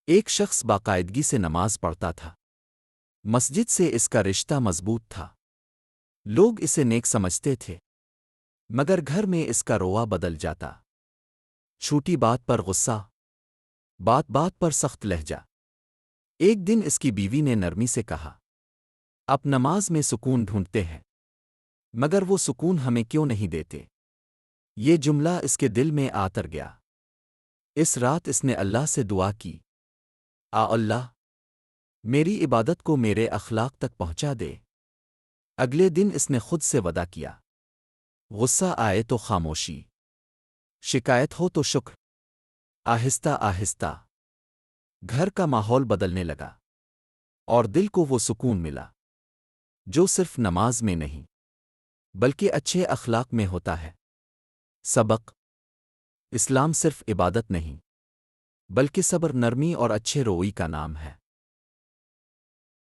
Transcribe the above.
ایک شخص باقاعدگی سے نماز پڑھتا تھا۔ مسجد سے اس کا رشتہ مضبوط تھا۔ لوگ اسے نیک سمجھتے تھے، مگر گھر میں اس کا رویہ بدل جاتا۔ چھوٹی بات پر غصہ، بات بات پر سخت لہجہ۔ ایک دن اس کی بیوی نے نرمی سے کہا، آپ نماز میں سکون ڈھونڈتے ہیں، مگر وہ سکون ہمیں کیوں نہیں دیتے؟ یہ جملہ اس کے دل میں آتر گیا۔ اس رات اس نے اللہ سے دعا کی، اللہ، میری عبادت کو میرے اخلاق تک پہنچا دے۔ اگلے دن اس نے خود سے وعدہ کیا، غصہ آئے تو خاموشی، شکایت ہو تو شکر۔ آہستہ آہستہ گھر کا ماحول بدلنے لگا، اور دل کو وہ سکون ملا جو صرف نماز میں نہیں بلکہ اچھے اخلاق میں ہوتا ہے۔ سبق: اسلام صرف عبادت نہیں بلکہ صبر، نرمی اور اچھے روی کا نام ہے۔